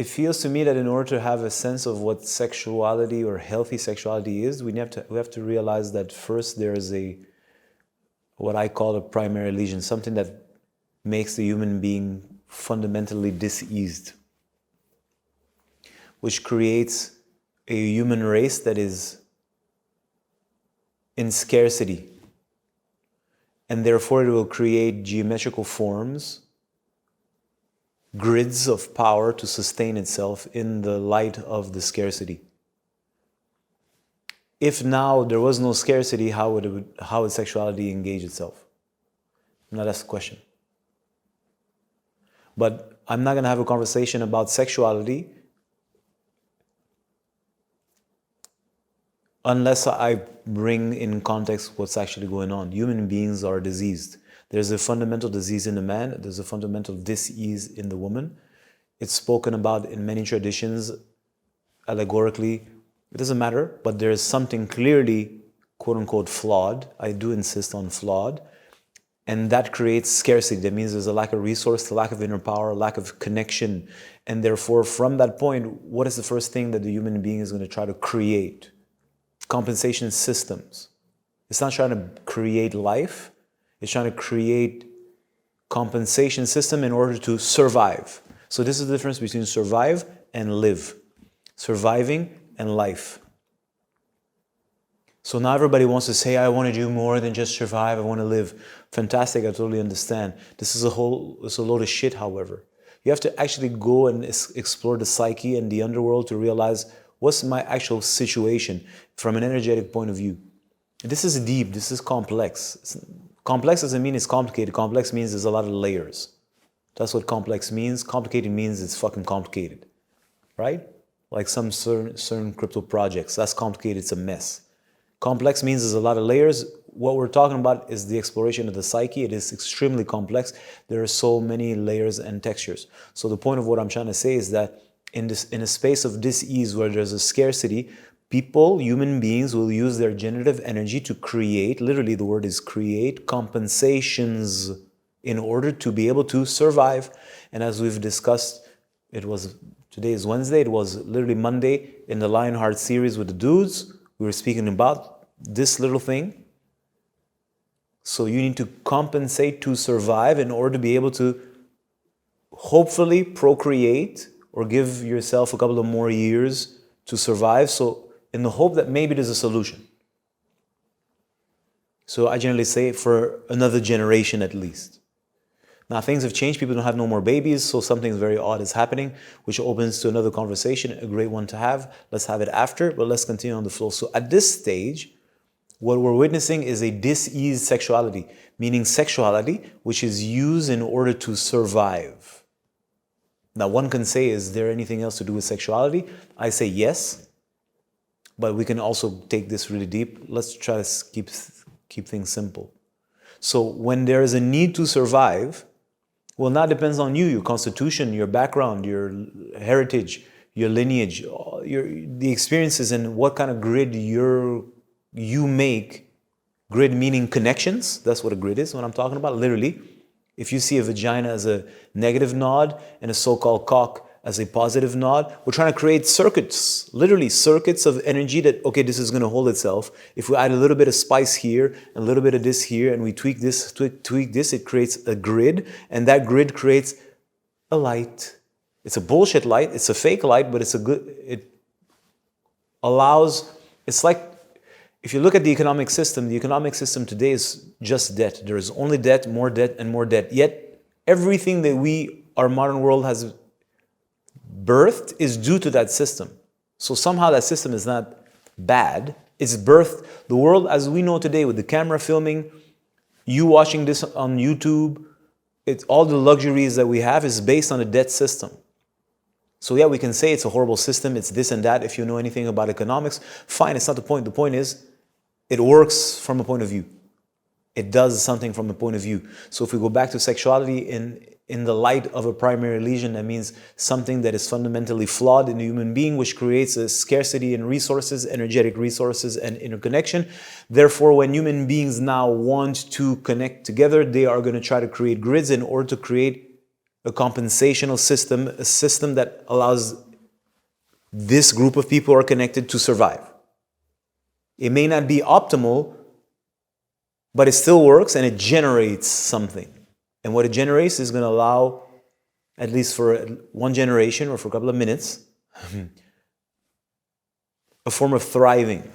it feels to me that in order to have a sense of what sexuality or healthy sexuality is, we have to realize that first there is what I call a primary lesion, something that makes the human being fundamentally diseased, which creates a human race that is in scarcity. And therefore it will create geometrical forms, grids of power to sustain itself in the light of the scarcity. If now there was no scarcity, how would sexuality engage itself? Now that's the question. But I'm not going to have a conversation about sexuality unless I bring in context what's actually going on. Human beings are diseased. There's a fundamental disease in the man. There's a fundamental dis-ease in the woman. It's spoken about in many traditions, allegorically. It doesn't matter, but there is something clearly, quote unquote, flawed. I do insist on flawed. And that creates scarcity. That means there's a lack of resource, a lack of inner power, a lack of connection. And therefore, from that point, what is the first thing that the human being is going to try to create? Compensation systems. It's not trying to create life. It's trying to create compensation system in order to survive. So this is the difference between survive and live. Surviving and life. So now everybody wants to say, I want to do more than just survive, I want to live. Fantastic, I totally understand. This is it's a load of shit, however. You have to actually go and explore the psyche and the underworld to realize what's my actual situation from an energetic point of view. This is deep, this is complex. Complex doesn't mean it's complicated. Complex means there's a lot of layers. That's what complex means. Complicated means it's fucking complicated, right? Like some certain crypto projects. That's complicated, it's a mess. Complex means there's a lot of layers. What we're talking about is the exploration of the psyche. It is extremely complex. There are so many layers and textures. So the point of what I'm trying to say is that in a space of dis-ease where there's a scarcity, people, human beings, will use their generative energy to create, literally the word is create, compensations in order to be able to survive. And as we've discussed, today is Wednesday, it was literally Monday in the Lionheart series with the dudes. We were speaking about this little thing. So you need to compensate to survive in order to be able to hopefully procreate or give yourself a couple of more years to survive. So in the hope that maybe there's a solution. So I generally say for another generation at least. Now things have changed, people don't have no more babies, so something very odd is happening, which opens to another conversation, a great one to have. Let's have it after, but let's continue on the flow. So at this stage, what we're witnessing is a dis-ease sexuality, meaning sexuality which is used in order to survive. Now one can say, is there anything else to do with sexuality? I say yes, but we can also take this really deep. Let's try to keep things simple. So when there is a need to survive, well, now it depends on you, your constitution, your background, your heritage, your lineage, the experiences and what kind of grid you make. Grid meaning connections. That's what a grid is, what I'm talking about, literally. If you see a vagina as a negative node and a so-called cock as a positive node, we're trying to create circuits, literally circuits of energy that, okay, this is going to hold itself. If we add a little bit of spice here, a little bit of this here, and we tweak this, it creates a grid, and that grid creates a light. It's a bullshit light, it's a fake light, but it allows, it's like, if you look at the economic system today is just debt. There is only debt, and more debt. Yet, everything that our modern world has birthed is due to that system. So somehow that system is not bad. It's birthed the world as we know today with the camera filming, you watching this on YouTube, all the luxuries that we have is based on a debt system. So yeah, we can say it's a horrible system, it's this and that. If you know anything about economics, fine, it's not the point. The point is, it works from a point of view. It does something from a point of view. So if we go back to sexuality in the light of a primary lesion, that means something that is fundamentally flawed in the human being, which creates a scarcity in resources, energetic resources, and interconnection. Therefore, when human beings now want to connect together, they are going to try to create grids in order to create a compensational system, a system that allows this group of people who are connected to survive. It may not be optimal, but it still works and it generates something. And what it generates is going to allow, at least for one generation or for a couple of minutes, a form of thriving.